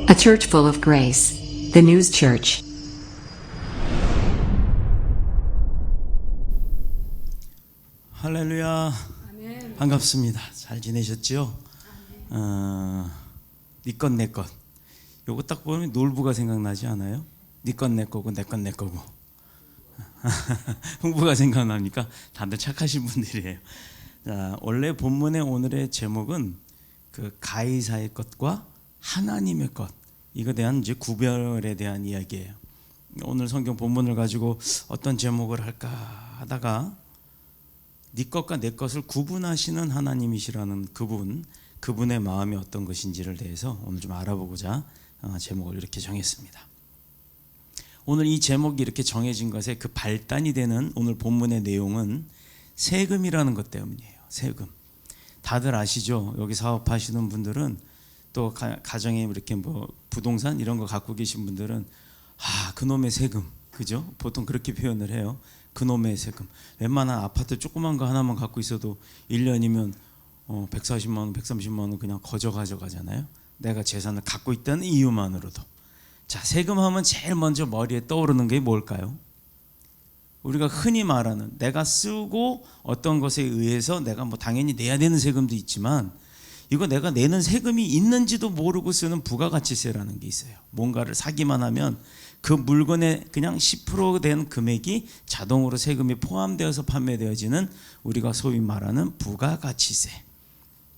A church full of grace. The News Church. 할렐루야. 아멘. 반갑습니다. 잘 지내셨죠? 네 것 내 것. 요거 딱 보면 놀부가 생각나지 않아요? 네 것 내 거고 내 것 내 거고. 흥부가 생각납니까? 다들 착하신 분들이에요. 자, 원래 본문의 오늘의 제목은 그 가이사의 것과 하나님의 것, 이거에 대한 이제 구별에 대한 이야기예요. 오늘 성경 본문을 가지고 어떤 제목을 할까 하다가 네 것과 내 것을 구분하시는 하나님이시라는 그분의 마음이 어떤 것인지를 대해서 오늘 좀 알아보고자 제목을 이렇게 정했습니다. 오늘 이 제목이 이렇게 정해진 것에 그 발단이 되는 오늘 본문의 내용은 세금이라는 것 때문이에요. 세금. 다들 아시죠? 여기 사업하시는 분들은 또 가정에 이렇게 뭐 부동산 이런 거 갖고 계신 분들은 그놈의 세금, 그죠? 보통 그렇게 표현을 해요. 그놈의 세금. 웬만한 아파트 조그만 거 하나만 갖고 있어도 1년이면 140만 원, 130만 원 그냥 거저 가져가잖아요. 내가 재산을 갖고 있다는 이유만으로도. 자, 세금하면 제일 먼저 머리에 떠오르는 게 뭘까요? 우리가 흔히 말하는 내가 쓰고 어떤 것에 의해서 내가 뭐 당연히 내야 되는 세금도 있지만 이거 내가 내는 세금이 있는지도 모르고 쓰는 부가가치세라는 게 있어요. 뭔가를 사기만 하면 그 물건에 그냥 10%된 금액이 자동으로 세금이 포함되어서 판매되어지는 우리가 소위 말하는 부가가치세.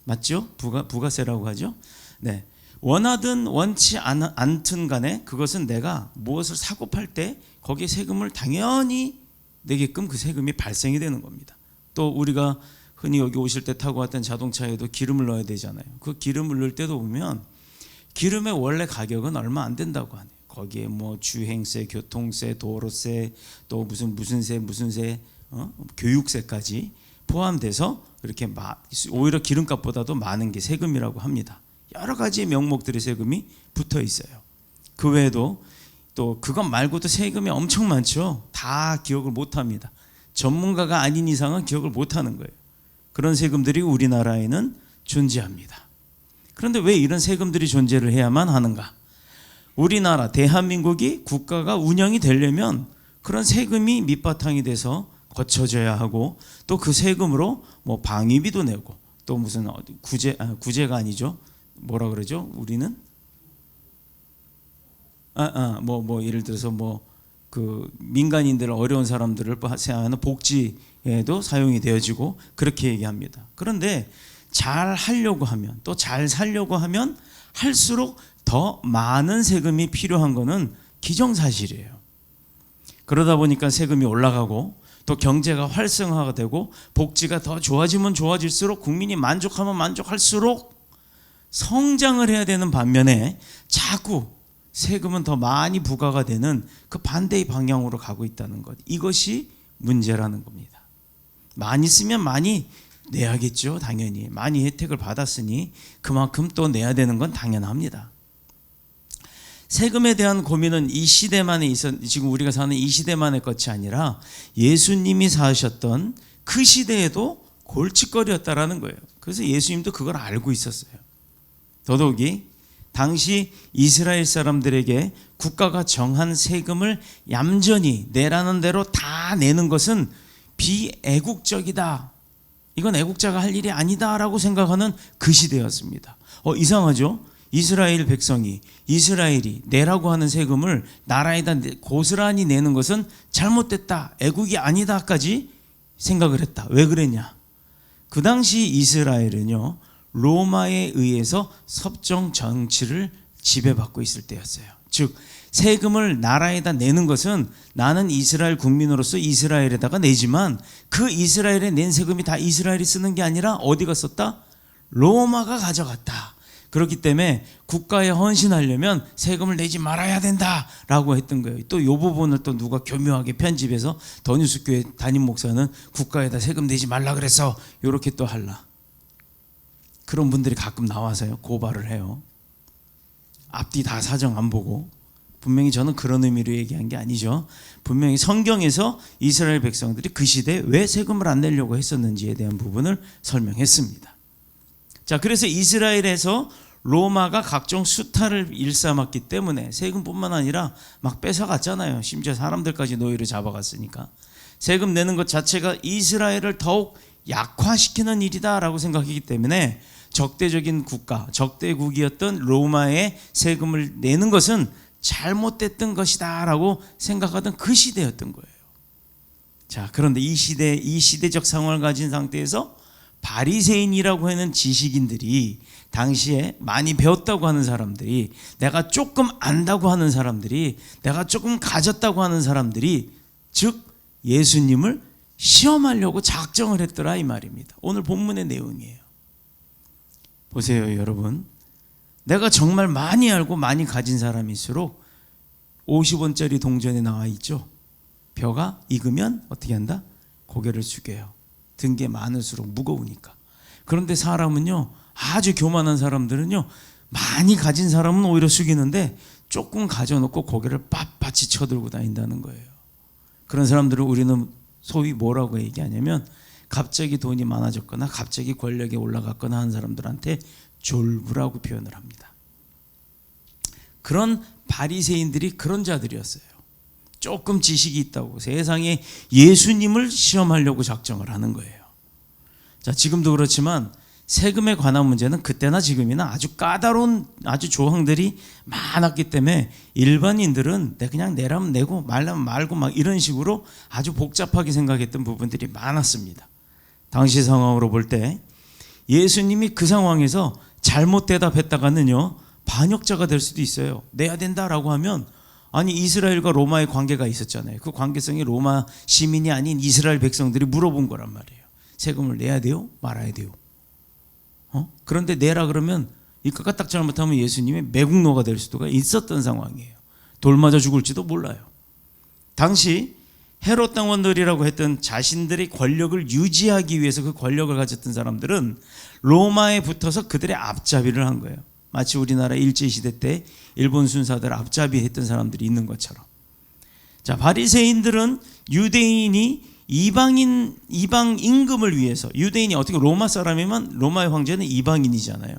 맞죠? 부가세라고 하죠. 네. 원하든 원치 않든 간에 그것은 내가 무엇을 사고 팔 때 거기에 세금을 당연히 내게끔 그 세금이 발생이 되는 겁니다. 또 우리가 흔히 여기 오실 때 타고 왔던 자동차에도 기름을 넣어야 되잖아요. 그 기름을 넣을 때도 보면 기름의 원래 가격은 얼마 안 된다고 하네요. 거기에 뭐 주행세, 교통세, 도로세, 또 무슨 세, 교육세까지 포함돼서 이렇게 오히려 기름값보다도 많은 게 세금이라고 합니다. 여러 가지 명목들의 세금이 붙어 있어요. 그 외에도 또 그것 말고도 세금이 엄청 많죠. 다 기억을 못합니다. 전문가가 아닌 이상은 기억을 못하는 거예요. 그런 세금들이 우리나라에는 존재합니다. 그런데 왜 이런 세금들이 존재를 해야만 하는가? 우리나라 대한민국이 국가가 운영이 되려면 그런 세금이 밑바탕이 돼서 거쳐져야 하고 또 그 세금으로 뭐 방위비도 내고 또 무슨 구제가 아니죠. 뭐라 그러죠? 우리는 예를 들어서 그 민간인들 어려운 사람들을 생각하는 복지에도 사용이 되어지고 그렇게 얘기합니다. 그런데 잘 하려고 하면 또 잘 살려고 하면 할수록 더 많은 세금이 필요한 것은 기정사실이에요. 그러다 보니까 세금이 올라가고 또 경제가 활성화가 되고 복지가 더 좋아지면 좋아질수록 국민이 만족하면 만족할수록 성장을 해야 되는 반면에 자꾸 세금은 더 많이 부과가 되는 그 반대의 방향으로 가고 있다는 것. 이것이 문제라는 겁니다. 많이 쓰면 많이 내야겠죠. 당연히. 많이 혜택을 받았으니 그만큼 또 내야 되는 건 당연합니다. 세금에 대한 고민은 이 시대만에 지금 우리가 사는 이 시대만의 것이 아니라 예수님이 사셨던 그 시대에도 골칫거리였다라는 거예요. 그래서 예수님도 그걸 알고 있었어요. 더더욱이 당시 이스라엘 사람들에게 국가가 정한 세금을 얌전히 내라는 대로 다 내는 것은 비애국적이다. 이건 애국자가 할 일이 아니다라고 생각하는 그 시대였습니다. 이상하죠? 이스라엘 백성이 이스라엘이 내라고 하는 세금을 나라에다 고스란히 내는 것은 잘못됐다. 애국이 아니다까지 생각을 했다. 왜 그랬냐? 그 당시 이스라엘은요. 로마에 의해서 섭정 정치를 지배받고 있을 때였어요. 즉 세금을 나라에다 내는 것은 나는 이스라엘 국민으로서 이스라엘에다가 내지만 그 이스라엘에 낸 세금이 다 이스라엘이 쓰는 게 아니라 어디가 썼다? 로마가 가져갔다. 그렇기 때문에 국가에 헌신하려면 세금을 내지 말아야 된다라고 했던 거예요. 또 이 부분을 또 누가 교묘하게 편집해서 더뉴스교회 담임 목사는 국가에다 세금 내지 말라 그래서 이렇게 또 할라. 그런 분들이 가끔 나와서요 고발을 해요. 앞뒤 다 사정 안 보고. 분명히 저는 그런 의미로 얘기한 게 아니죠. 분명히 성경에서 이스라엘 백성들이 그 시대에 왜 세금을 안 내려고 했었는지에 대한 부분을 설명했습니다. 자, 그래서 이스라엘에서 로마가 각종 수탈을 일삼았기 때문에 세금뿐만 아니라 막 뺏어갔잖아요. 심지어 사람들까지 노예로 잡아갔으니까 세금 내는 것 자체가 이스라엘을 더욱 약화시키는 일이다라고 생각했기 때문에 적대적인 국가, 적대국이었던 로마의 세금을 내는 것은 잘못됐던 것이다라고 생각하던 그 시대였던 거예요. 자, 그런데 이 시대적 상황을 가진 상태에서 바리새인이라고 하는 지식인들이, 당시에 많이 배웠다고 하는 사람들이, 내가 조금 안다고 하는 사람들이, 내가 조금 가졌다고 하는 사람들이, 즉 예수님을 시험하려고 작정을 했더라 이 말입니다. 오늘 본문의 내용이에요. 보세요 여러분, 내가 정말 많이 알고 많이 가진 사람일수록 50원짜리 동전에 나와 있죠. 벼가 익으면 어떻게 한다? 고개를 숙여요. 든 게 많을수록 무거우니까. 그런데 사람은요, 아주 교만한 사람들은요, 많이 가진 사람은 오히려 숙이는데 조금 가져놓고 고개를 빳빳이 쳐들고 다닌다는 거예요. 그런 사람들을 우리는 소위 뭐라고 얘기하냐면, 갑자기 돈이 많아졌거나 갑자기 권력에 올라갔거나 한 사람들한테 졸부라고 표현을 합니다. 그런 바리새인들이 그런 자들이었어요. 조금 지식이 있다고 세상에 예수님을 시험하려고 작정을 하는 거예요. 자, 지금도 그렇지만 세금에 관한 문제는 그때나 지금이나 아주 까다로운 아주 조항들이 많았기 때문에 일반인들은 그냥 내라면 내고 말라면 말고 막 이런 식으로 아주 복잡하게 생각했던 부분들이 많았습니다. 당시 상황으로 볼 때 예수님이 그 상황에서 잘못 대답했다가는요, 반역자가 될 수도 있어요. 내야 된다라고 하면, 아니 이스라엘과 로마의 관계가 있었잖아요. 그 관계성이 로마 시민이 아닌 이스라엘 백성들이 물어본 거란 말이에요. 세금을 내야 돼요? 말아야 돼요? 그런데 내라 그러면 이거가 딱 잘못하면 예수님의 매국노가 될 수도 있었던 상황이에요. 돌 맞아 죽을지도 몰라요. 당시 헤롯 당원들이라고 했던 자신들의 권력을 유지하기 위해서 그 권력을 가졌던 사람들은 로마에 붙어서 그들의 앞잡이를 한 거예요. 마치 우리나라 일제시대 때 일본 순사들 앞잡이 했던 사람들이 있는 것처럼. 자, 바리새인들은 유대인이 이방 임금을 위해서, 유대인이 어떻게 로마 사람이면 로마의 황제는 이방인이잖아요.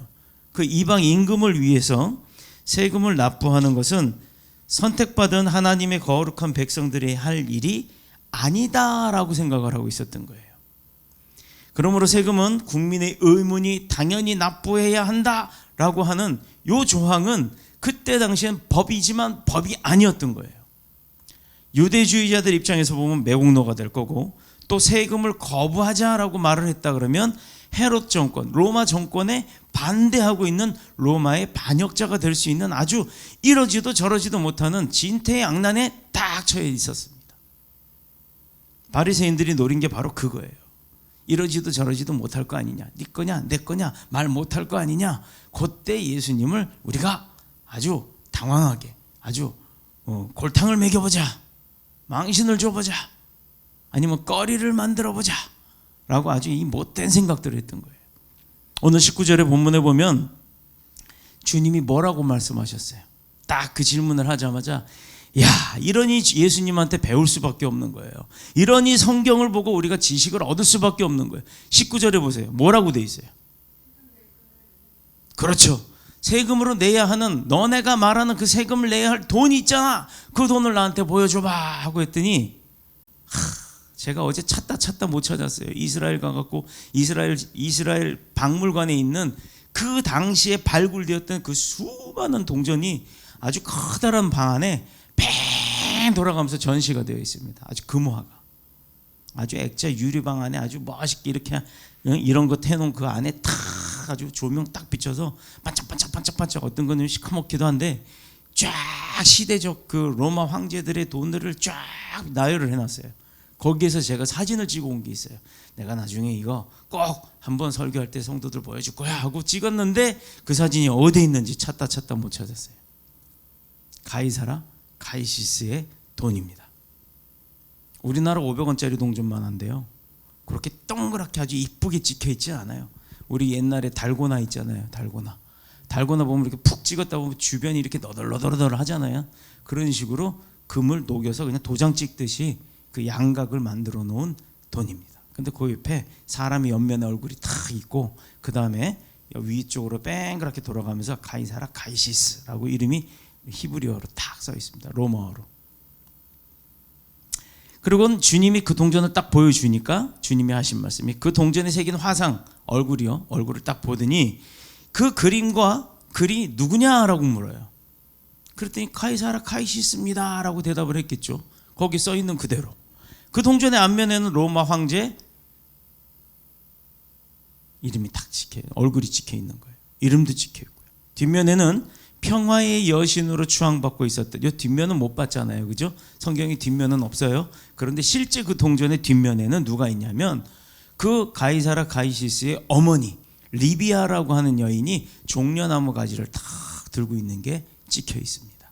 그 이방 임금을 위해서 세금을 납부하는 것은 선택받은 하나님의 거룩한 백성들이 할 일이 아니다라고 생각을 하고 있었던 거예요. 그러므로 세금은 국민의 의무니 당연히 납부해야 한다라고 하는 이 조항은 그때 당시엔 법이지만 법이 아니었던 거예요. 유대주의자들 입장에서 보면 매국노가 될 거고, 또 세금을 거부하자라고 말을 했다 그러면 헤롯 정권, 로마 정권에 반대하고 있는 로마의 반역자가 될 수 있는 아주 이러지도 저러지도 못하는 진퇴양난에 딱 처해 있었습니다. 바리새인들이 노린 게 바로 그거예요. 이러지도 저러지도 못할 거 아니냐, 네 거냐 내 거냐 말 못할 거 아니냐. 그때 예수님을 우리가 아주 당황하게, 아주 골탕을 먹여보자, 망신을 줘보자, 아니면 거리를 만들어보자 라고 아주 이 못된 생각들을 했던 거예요. 오늘 19절의 본문에 보면 주님이 뭐라고 말씀하셨어요? 딱 그 질문을 하자마자, 야, 이러니 예수님한테 배울 수밖에 없는 거예요. 이러니 성경을 보고 우리가 지식을 얻을 수밖에 없는 거예요. 19절에 보세요. 뭐라고 돼 있어요? 그렇죠. 세금으로 내야 하는, 너네가 말하는 그 세금을 내야 할 돈이 있잖아. 그 돈을 나한테 보여줘봐 하고 했더니, 제가 어제 찾다 못 찾았어요. 이스라엘 가갖고 이스라엘 박물관에 있는 그 당시에 발굴되었던 그 수많은 동전이 아주 커다란 방 안에 팽 돌아가면서 전시가 되어 있습니다. 아주 금화가, 아주 액자 유리방 안에 아주 멋있게 이렇게 이런 것 해놓은 그 안에 탁 아주 조명 딱 비춰서 반짝반짝 어떤 거는 시커멓기도 한데 쫙 시대적 그 로마 황제들의 돈들을 쫙 나열을 해놨어요. 거기에서 제가 사진을 찍어 온 게 있어요. 내가 나중에 이거 꼭 한번 설교할 때 성도들 보여줄 거야 하고 찍었는데 그 사진이 어디에 있는지 찾다 못 찾았어요. 가이사라 가이시스의 돈입니다. 우리나라 500원짜리 동전만 한데요, 그렇게 동그랗게 아주 이쁘게 찍혀 있지 않아요. 우리 옛날에 달고나 있잖아요. 달고나 보면 이렇게 푹 찍었다 보면 주변이 이렇게 너덜너덜 하잖아요. 그런 식으로 금을 녹여서 그냥 도장 찍듯이 그 양각을 만들어 놓은 돈입니다. 근데 그 옆에 사람이 옆면에 얼굴이 탁 있고, 그 다음에 위쪽으로 뺑그랗게 돌아가면서 가이사라 가이시스라고 이름이 히브리어로 딱 써 있습니다. 로마어로. 그리고 주님이 그 동전을 딱 보여주니까 주님이 하신 말씀이 그 동전에 새긴 화상 얼굴을 딱 보더니 그 그림과 글이 누구냐라고 물어요. 그랬더니 카이사라 카이시스입니다 라고 대답을 했겠죠. 거기 써 있는 그대로. 그 동전의 앞면에는 로마 황제 이름이 딱 찍혀, 얼굴이 찍혀 있는 거예요. 이름도 찍혀 있고요. 뒷면에는 평화의 여신으로 추앙받고 있었던, 이 뒷면은 못 봤잖아요, 그죠? 성경에 뒷면은 없어요. 그런데 실제 그 동전의 뒷면에는 누가 있냐면 그 가이사라 가이시스의 어머니 리비아라고 하는 여인이 종려나무 가지를 탁 들고 있는 게 찍혀 있습니다.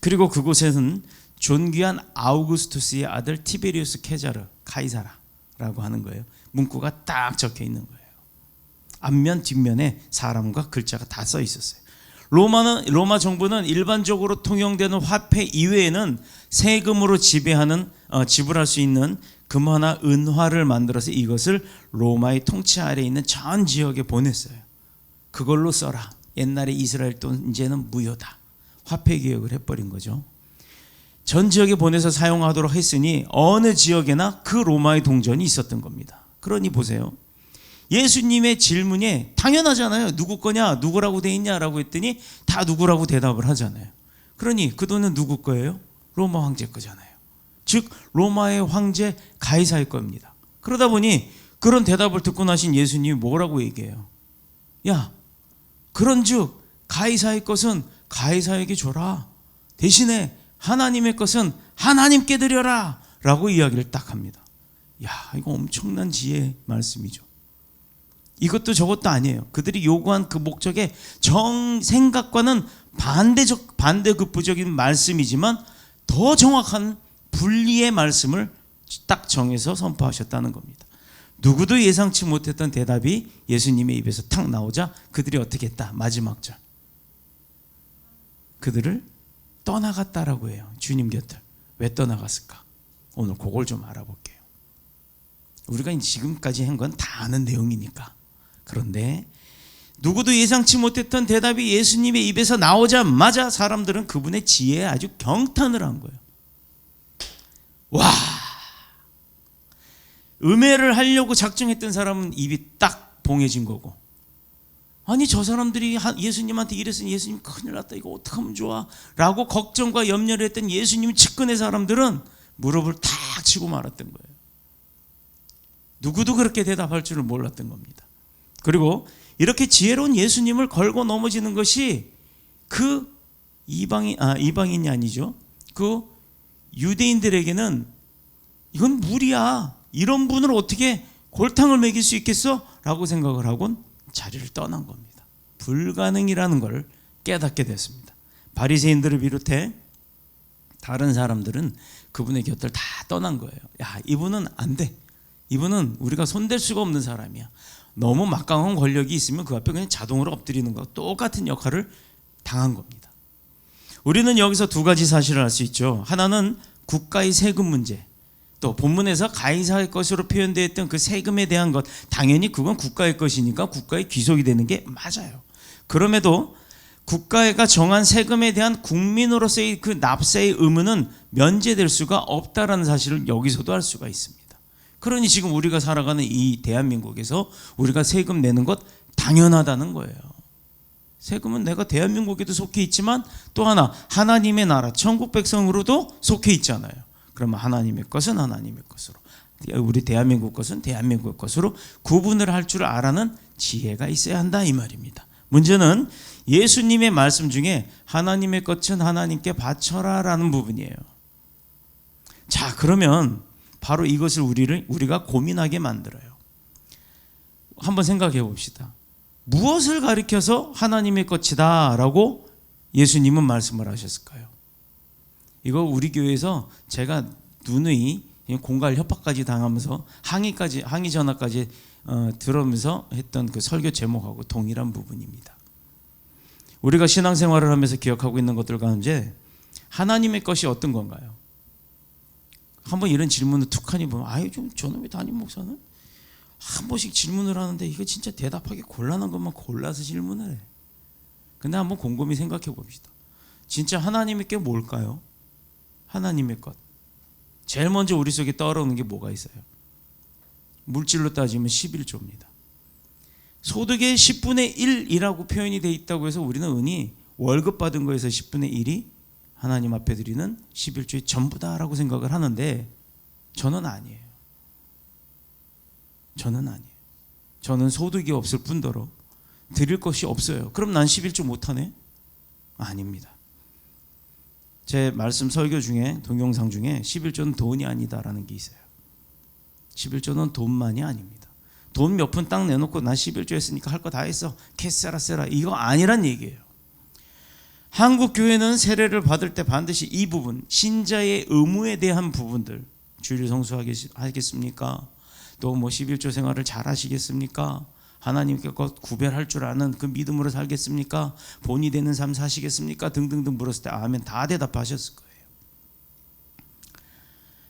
그리고 그곳에는 존귀한 아우구스투스의 아들 티베리우스 케자르 가이사라라고 하는 거예요. 문구가 딱 적혀 있는 거예요. 앞면 뒷면에 사람과 글자가 다 써 있었어요. 로마 정부는 일반적으로 통용되는 화폐 이외에는 세금으로 지불할 수 있는 금화나 은화를 만들어서 이것을 로마의 통치 아래에 있는 전 지역에 보냈어요. 그걸로 써라. 옛날에 이스라엘 돈 이제는 무효다. 화폐 개혁을 해버린 거죠. 전 지역에 보내서 사용하도록 했으니 어느 지역에나 그 로마의 동전이 있었던 겁니다. 그러니 보세요. 예수님의 질문에 당연하잖아요. 누구 거냐? 누구라고 돼 있냐라고 했더니 다 누구라고 대답을 하잖아요. 그러니 그 돈은 누구 거예요? 로마 황제 거잖아요. 즉 로마의 황제 가이사의 겁니다. 그러다 보니 그런 대답을 듣고 나신 예수님이 뭐라고 얘기해요? 야, 그런즉 가이사의 것은 가이사에게 줘라. 대신에 하나님의 것은 하나님께 드려라 라고 이야기를 딱 합니다. 야, 이거 엄청난 지혜의 말씀이죠. 이것도 저것도 아니에요. 그들이 요구한 그 목적의 생각과는 반대급부적인 말씀이지만 더 정확한 분리의 말씀을 딱 정해서 선포하셨다는 겁니다. 누구도 예상치 못했던 대답이 예수님의 입에서 탁 나오자 그들이 어떻게 했다? 마지막 절. 그들을 떠나갔다라고 해요. 주님 곁을. 왜 떠나갔을까? 오늘 그걸 좀 알아볼게요. 우리가 지금까지 한 건 다 아는 내용이니까. 그런데 누구도 예상치 못했던 대답이 예수님의 입에서 나오자마자 사람들은 그분의 지혜에 아주 경탄을 한 거예요. 와! 음해를 하려고 작정했던 사람은 입이 딱 봉해진 거고, 아니 저 사람들이 예수님한테 이랬으니 예수님 큰일 났다, 이거 어떡하면 좋아 라고 걱정과 염려를 했던 예수님 측근의 사람들은 무릎을 탁 치고 말았던 거예요. 누구도 그렇게 대답할 줄을 몰랐던 겁니다. 그리고 이렇게 지혜로운 예수님을 걸고 넘어지는 것이 그 이방인이 아니죠. 그 유대인들에게는 이건 무리야. 이런 분을 어떻게 골탕을 먹일 수 있겠어? 라고 생각을 하곤 자리를 떠난 겁니다. 불가능이라는 걸 깨닫게 됐습니다. 바리새인들을 비롯해 다른 사람들은 그분의 곁을 다 떠난 거예요. 야, 이분은 안 돼. 이분은 우리가 손댈 수가 없는 사람이야. 너무 막강한 권력이 있으면 그 앞에 그냥 자동으로 엎드리는 것과 똑같은 역할을 당한 겁니다. 우리는 여기서 두 가지 사실을 알 수 있죠. 하나는 국가의 세금 문제, 또 본문에서 가이사의 것으로 표현되어 있던 그 세금에 대한 것, 당연히 그건 국가의 것이니까 국가의 귀속이 되는 게 맞아요. 그럼에도 국가가 정한 세금에 대한 국민으로서의 그 납세의 의무는 면제될 수가 없다라는 사실을 여기서도 알 수가 있습니다. 그러니 지금 우리가 살아가는 이 대한민국에서 우리가 세금 내는 것 당연하다는 거예요. 세금은 내가 대한민국에도 속해 있지만 또 하나 하나님의 나라 천국 백성으로도 속해 있잖아요. 그러면 하나님의 것은 하나님의 것으로, 우리 대한민국 것은 대한민국 것으로 구분을 할 줄 알아는 지혜가 있어야 한다 이 말입니다. 문제는 예수님의 말씀 중에 하나님의 것은 하나님께 바쳐라 라는 부분이에요. 자, 그러면 바로 이것을 우리가 고민하게 만들어요. 한번 생각해 봅시다. 무엇을 가리켜서 하나님의 것이다 라고 예수님은 말씀을 하셨을까요? 이거 우리 교회에서 제가 누누이 공갈 협박까지 당하면서 항의 전화까지 들으면서 했던 그 설교 제목하고 동일한 부분입니다. 우리가 신앙생활을 하면서 기억하고 있는 것들 가운데 하나님의 것이 어떤 건가요? 한번 이런 질문을 툭하니 보면, 아유 좀 저놈의 담임 목사는 한 번씩 질문을 하는데 이거 진짜 대답하기 곤란한 것만 골라서 질문을 해. 근데 한번 곰곰이 생각해 봅시다. 진짜 하나님의 게 뭘까요? 하나님의 것. 제일 먼저 우리 속에 떠오르는 게 뭐가 있어요? 물질로 따지면 11조입니다. 소득의 10분의 1이라고 표현이 되어 있다고 해서 우리는 은히 월급 받은 거에서 10분의 1이 하나님 앞에 드리는 11조의 전부다라고 생각을 하는데 저는 아니에요. 저는 소득이 없을 뿐더러 드릴 것이 없어요. 그럼 난 11조 못하네? 아닙니다. 제 말씀 설교 중에 동영상 중에 11조는 돈이 아니다라는 게 있어요. 11조는 돈만이 아닙니다. 돈 몇 푼 딱 내놓고 난 11조 했으니까 할 거 다 했어. 캐세라 이거 아니란 얘기예요. 한국 교회는 세례를 받을 때 반드시 이 부분, 신자의 의무에 대한 부분들, 주일 성수하겠습니까? 또 뭐 11조 생활을 잘 하시겠습니까? 하나님께 구별할 줄 아는 그 믿음으로 살겠습니까? 본이 되는 삶 사시겠습니까? 등등등 물었을 때 아멘 다 대답하셨을 거예요.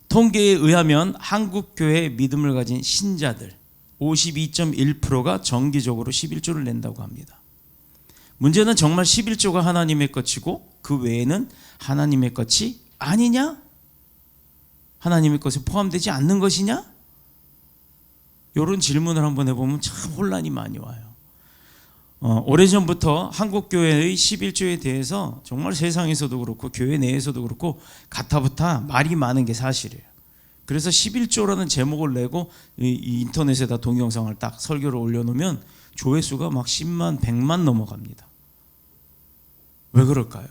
통계에 의하면 한국 교회의 믿음을 가진 신자들 52.1%가 정기적으로 11조를 낸다고 합니다. 문제는 정말 11조가 하나님의 것이고 그 외에는 하나님의 것이 아니냐? 하나님의 것에 포함되지 않는 것이냐? 이런 질문을 한번 해보면 참 혼란이 많이 와요. 오래전부터 한국교회의 11조에 대해서 정말 세상에서도 그렇고 교회 내에서도 그렇고 가타부타 말이 많은 게 사실이에요. 그래서 11조라는 제목을 내고 이 인터넷에다 동영상을 딱 설교를 올려놓으면 조회수가 막 10만, 100만 넘어갑니다. 왜 그럴까요?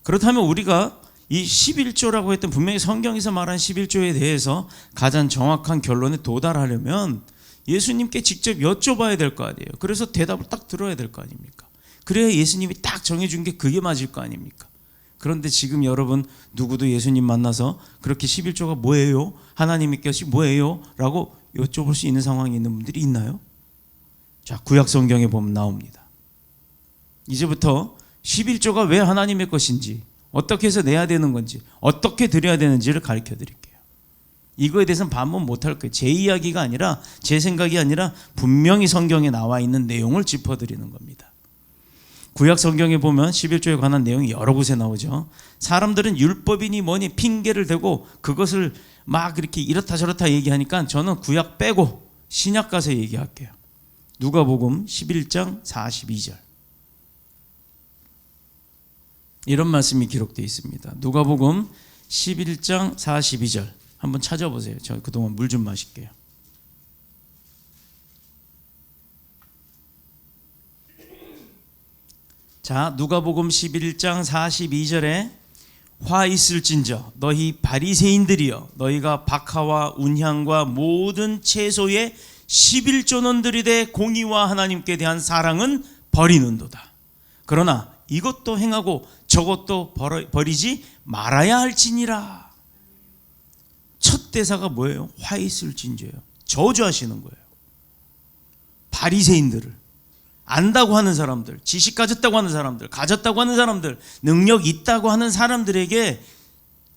그렇다면 우리가 이 11조라고 했던 분명히 성경에서 말한 11조에 대해서 가장 정확한 결론에 도달하려면 예수님께 직접 여쭤봐야 될 거 아니에요. 그래서 대답을 딱 들어야 될 거 아닙니까? 그래야 예수님이 딱 정해준 게 그게 맞을 거 아닙니까? 그런데 지금 여러분 누구도 예수님 만나서 그렇게 11조가 뭐예요? 하나님의 것이 뭐예요? 라고 여쭤볼 수 있는 상황에 있는 분들이 있나요? 자, 구약 성경에 보면 나옵니다. 이제부터 11조가 왜 하나님의 것인지, 어떻게 해서 내야 되는 건지, 어떻게 드려야 되는지를 가르쳐 드릴게요. 이거에 대해서는 반문 못할 거예요. 제 이야기가 아니라, 제 생각이 아니라 분명히 성경에 나와 있는 내용을 짚어드리는 겁니다. 구약 성경에 보면 11조에 관한 내용이 여러 곳에 나오죠. 사람들은 율법이니 뭐니 핑계를 대고 그것을 막 이렇게 이렇다 저렇다 얘기하니까 저는 구약 빼고 신약 가서 얘기할게요. 누가복음 11장 42절. 이런 말씀이 기록되어 있습니다. 누가복음 11장 42절 한번 찾아보세요. 저 그동안 물 좀 마실게요. 자, 누가복음 11장 42절에 화 있을진저 너희 바리새인들이여 너희가 박하와 운향과 모든 채소의 11조는 들이되 공의와 하나님께 대한 사랑은 버리는도다. 그러나 이것도 행하고 저것도 버리지 말아야 할지니라. 첫 대사가 뭐예요? 화 있을진저예요. 저주하시는 거예요. 바리새인들을, 안다고 하는 사람들, 지식 가졌다고 하는 사람들, 가졌다고 하는 사람들, 능력 있다고 하는 사람들에게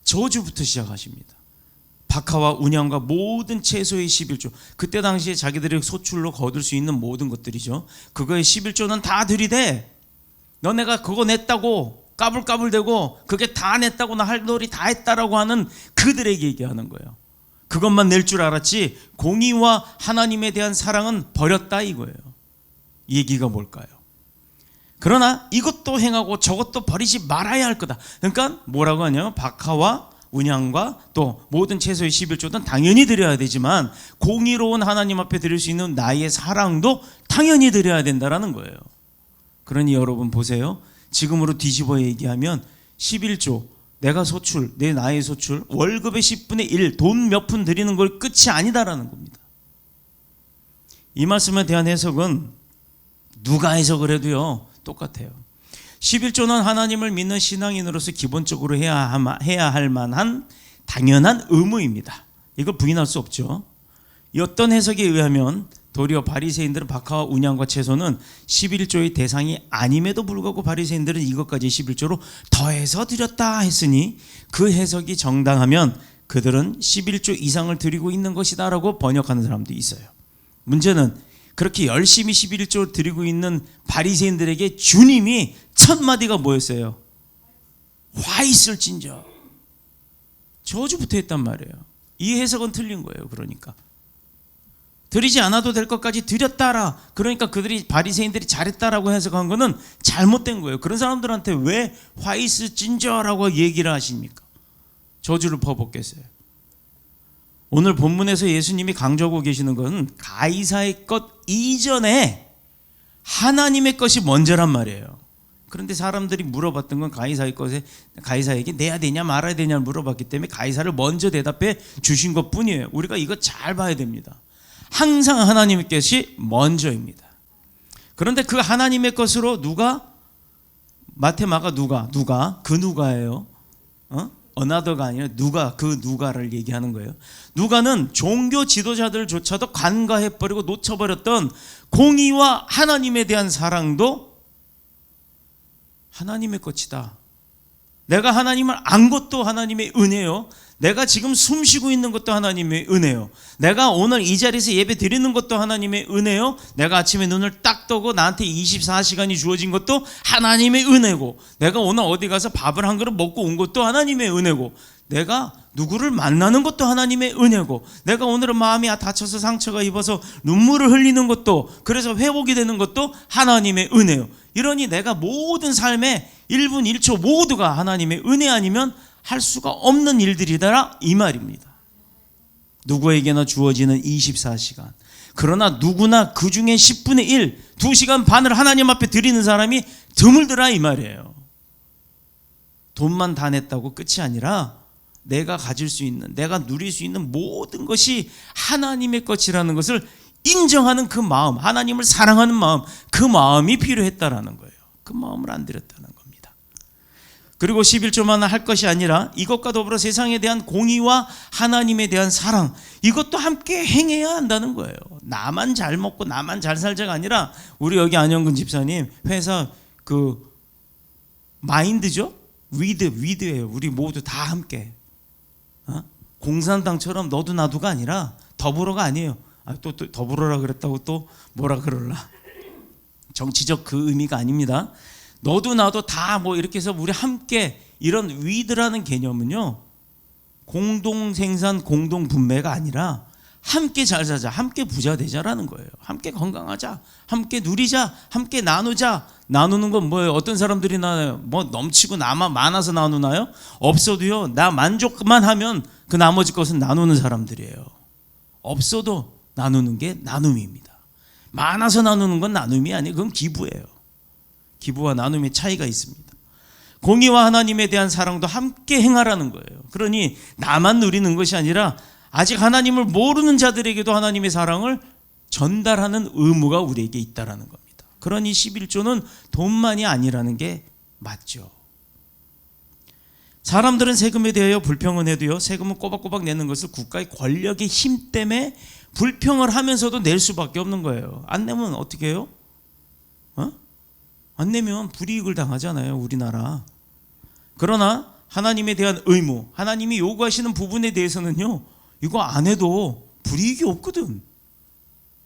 저주부터 시작하십니다. 박하와 운향과 모든 채소의 11조. 그때 당시에 자기들이 소출로 거둘 수 있는 모든 것들이죠. 그거의 11조는 다 들이대. 너네가 그거 냈다고 까불까불대고 그게 다 냈다고 나 할 놀이 다 했다라고 하는 그들에게 얘기하는 거예요. 그것만 낼 줄 알았지 공의와 하나님에 대한 사랑은 버렸다 이거예요. 이 얘기가 뭘까요? 그러나 이것도 행하고 저것도 버리지 말아야 할 거다. 그러니까 뭐라고 하냐면 박하와 운향과 또 모든 채소의 11조는 당연히 드려야 되지만 공의로운 하나님 앞에 드릴 수 있는 나의 사랑도 당연히 드려야 된다라는 거예요. 그러니 여러분 보세요. 지금으로 뒤집어 얘기하면 11조 내가 소출, 내 나의 소출 월급의 10분의 1 돈 몇 푼 드리는 걸 끝이 아니다라는 겁니다. 이 말씀에 대한 해석은 누가 해석을 해도요 똑같아요. 11조는 하나님을 믿는 신앙인으로서 기본적으로 해야 할 만한 당연한 의무입니다. 이걸 부인할 수 없죠. 어떤 해석에 의하면 도리어 바리새인들은 박하와 운향과 채소는 11조의 대상이 아님에도 불구하고 바리새인들은 이것까지 11조로 더해서 드렸다 했으니 그 해석이 정당하면 그들은 11조 이상을 드리고 있는 것이다 라고 번역하는 사람도 있어요. 문제는 그렇게 열심히 11조 드리고 있는 바리새인들에게 주님이 첫 마디가 뭐였어요? 화 있을진저. 저주부터 했단 말이에요. 이 해석은 틀린 거예요. 그러니까 드리지 않아도 될 것까지 드렸다라. 그러니까 그들이 바리새인들이 잘했다라고 해석한 거는 잘못된 거예요. 그런 사람들한테 왜 화 있을진저라고 얘기를 하십니까? 저주를 퍼붓겠어요. 오늘 본문에서 예수님이 강조하고 계시는 것은 가이사의 것 이전에 하나님의 것이 먼저란 말이에요. 그런데 사람들이 물어봤던 건 가이사에게 내야 되냐 말아야 되냐를 물어봤기 때문에 가이사를 먼저 대답해 주신 것 뿐이에요. 우리가 이거 잘 봐야 됩니다. 항상 하나님의 것이 먼저입니다. 그런데 그 하나님의 것으로 누가? 마테마가 누가? 그 누가예요. 어나더가 아니라 누가, 그 누가를 얘기하는 거예요. 누가는 종교 지도자들조차도 간과해버리고 놓쳐버렸던 공의와 하나님에 대한 사랑도 하나님의 것이다. 내가 하나님을 안 것도 하나님의 은혜요. 내가 지금 숨 쉬고 있는 것도 하나님의 은혜요. 내가 오늘 이 자리에서 예배 드리는 것도 하나님의 은혜요. 내가 아침에 눈을 딱 뜨고 나한테 24시간이 주어진 것도 하나님의 은혜고, 내가 오늘 어디 가서 밥을 한 그릇 먹고 온 것도 하나님의 은혜고, 내가 누구를 만나는 것도 하나님의 은혜고, 내가 오늘은 마음이 다쳐서 상처가 입어서 눈물을 흘리는 것도, 그래서 회복이 되는 것도 하나님의 은혜요. 이러니 내가 모든 삶의 1분 1초 모두가 하나님의 은혜 아니면 할 수가 없는 일들이다, 이 말입니다. 누구에게나 주어지는 24시간. 그러나 누구나 그 중에 10분의 1, 2시간 반을 하나님 앞에 드리는 사람이 드물더라, 이 말이에요. 돈만 다 냈다고 끝이 아니라 내가 가질 수 있는, 내가 누릴 수 있는 모든 것이 하나님의 것이라는 것을 인정하는 그 마음, 하나님을 사랑하는 마음, 그 마음이 필요했다라는 거예요. 그 마음을 안 드렸다는 겁니다. 그리고 11조만 할 것이 아니라 이것과 더불어 세상에 대한 공의와 하나님에 대한 사랑, 이것도 함께 행해야 한다는 거예요. 나만 잘 먹고 나만 잘 살자가 아니라, 우리 여기 안영근 집사님 회사 그 마인드죠? 위드예요. 우리 모두 다 함께. 공산당처럼 너도 나도가 아니라, 더불어가 아니에요. 또 더불어라 그랬다고 또 뭐라 그럴라. 정치적 그 의미가 아닙니다. 너도 나도 다 뭐 이렇게 해서 우리 함께, 이런 위드라는 개념은요, 공동 생산 공동 분배가 아니라 함께 잘 사자, 함께 부자 되자라는 거예요. 함께 건강하자, 함께 누리자, 함께 나누자. 나누는 건 뭐예요? 어떤 사람들이 나눠요? 뭐 넘치고 나만 많아서 나누나요? 없어도요, 나 만족만 하면 그 나머지 것은 나누는 사람들이에요. 없어도 나누는 게 나눔입니다. 많아서 나누는 건 나눔이 아니에요. 그건 기부예요. 기부와 나눔의 차이가 있습니다. 공의와 하나님에 대한 사랑도 함께 행하라는 거예요. 그러니 나만 누리는 것이 아니라 아직 하나님을 모르는 자들에게도 하나님의 사랑을 전달하는 의무가 우리에게 있다라는 겁니다. 그러니 11조는 돈만이 아니라는 게 맞죠. 사람들은 세금에 대하여 불평은 해도요, 세금은 꼬박꼬박 내는 것을 국가의 권력의 힘 때문에 불평을 하면서도 낼 수밖에 없는 거예요. 안 내면 어떻게 해요? 안 내면 불이익을 당하잖아요, 우리나라. 그러나 하나님에 대한 의무, 하나님이 요구하시는 부분에 대해서는요, 이거 안 해도 불이익이 없거든.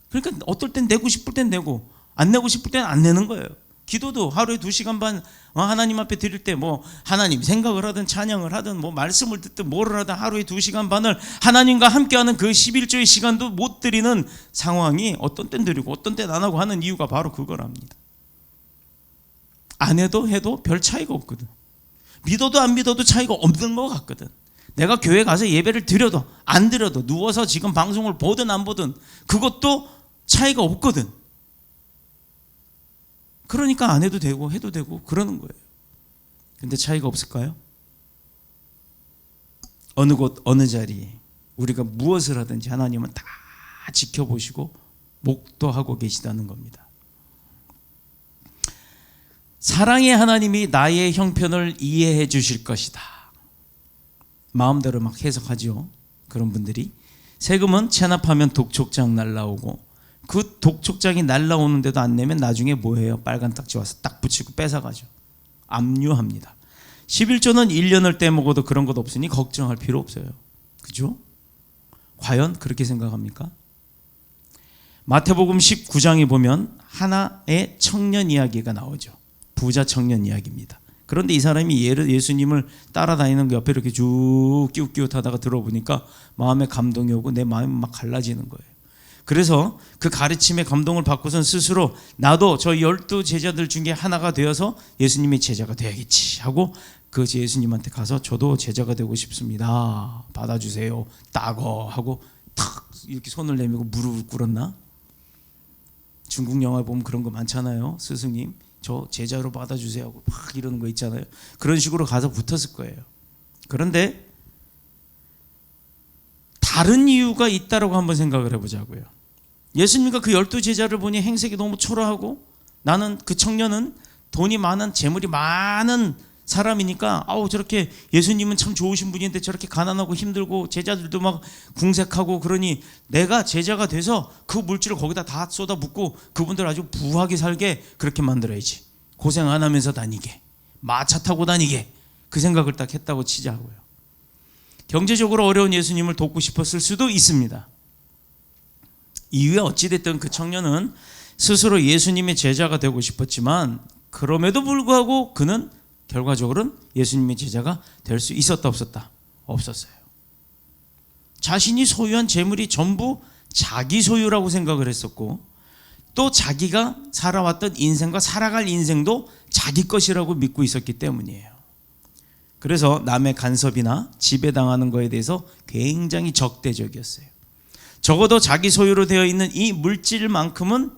그러니까 어떨 땐 내고 싶을 땐 내고, 안 내고 싶을 땐 안 내는 거예요. 기도도 하루에 2시간 반 하나님 앞에 드릴 때, 뭐 하나님 생각을 하든 찬양을 하든 뭐 말씀을 듣든 뭐를 하든 하루에 2시간 반을 하나님과 함께하는 그 11조의 시간도 못 드리는 상황이, 어떤 땐 드리고 어떤 땐 안 하고 하는 이유가 바로 그거랍니다. 안 해도 해도 별 차이가 없거든. 믿어도 안 믿어도 차이가 없는 것 같거든. 내가 교회 가서 예배를 드려도 안 드려도, 누워서 지금 방송을 보든 안 보든 그것도 차이가 없거든. 그러니까 안 해도 되고 해도 되고 그러는 거예요. 근데 차이가 없을까요? 어느 곳 어느 자리에 우리가 무엇을 하든지 하나님은 다 지켜보시고 목도하고 계시다는 겁니다. 사랑의 하나님이 나의 형편을 이해해 주실 것이다. 마음대로 막 해석하죠. 그런 분들이. 세금은 체납하면 독촉장 날라오고, 그 독촉장이 날라오는데도 안 내면 나중에 뭐해요? 빨간 딱지 와서 딱 붙이고 뺏어가죠. 압류합니다. 11조는 1년을 떼먹어도 그런 것 없으니 걱정할 필요 없어요. 그죠? 과연 그렇게 생각합니까? 마태복음 19장에 보면 하나의 청년 이야기가 나오죠. 부자 청년 이야기입니다. 그런데 이 사람이 예수님을 따라다니는 그 옆에 이렇게 쭉 끼웃끼웃하다가 들어보니까 마음에 감동이 오고 내 마음이 막 갈라지는 거예요. 그래서 그 가르침에 감동을 받고선 스스로 나도 저 12 제자들 중에 하나가 되어서 예수님의 제자가 돼야겠지 하고 그 예수님한테 가서 저도 제자가 되고 싶습니다. 받아주세요. 따거 하고 탁 이렇게 손을 내밀고 무릎을 꿇었나? 중국 영화 보면 그런 거 많잖아요. 스승님 저 제자로 받아주세요 하고 막 이러는 거 있잖아요. 그런 식으로 가서 붙었을 거예요. 그런데 다른 이유가 있다라고 한번 생각을 해보자고요. 예수님과 그 12 제자를 보니 행색이 너무 초라하고 나는 그 청년은 돈이 많은 재물이 많은 사람이니까 저렇게 예수님은 참 좋으신 분인데 저렇게 가난하고 힘들고 제자들도 막 궁색하고 그러니 내가 제자가 돼서 그 물질을 거기다 다 쏟아붓고 그분들 아주 부하게 살게 그렇게 만들어야지. 고생 안 하면서 다니게, 마차 타고 다니게, 그 생각을 딱 했다고 치자고요. 경제적으로 어려운 예수님을 돕고 싶었을 수도 있습니다. 이후에 어찌됐든 그 청년은 스스로 예수님의 제자가 되고 싶었지만 그럼에도 불구하고 그는 결과적으로는 예수님의 제자가 될 수 있었다 없었다? 없었어요. 자신이 소유한 재물이 전부 자기 소유라고 생각을 했었고 또 자기가 살아왔던 인생과 살아갈 인생도 자기 것이라고 믿고 있었기 때문이에요. 그래서 남의 간섭이나 지배당하는 것에 대해서 굉장히 적대적이었어요. 적어도 자기 소유로 되어 있는 이 물질만큼은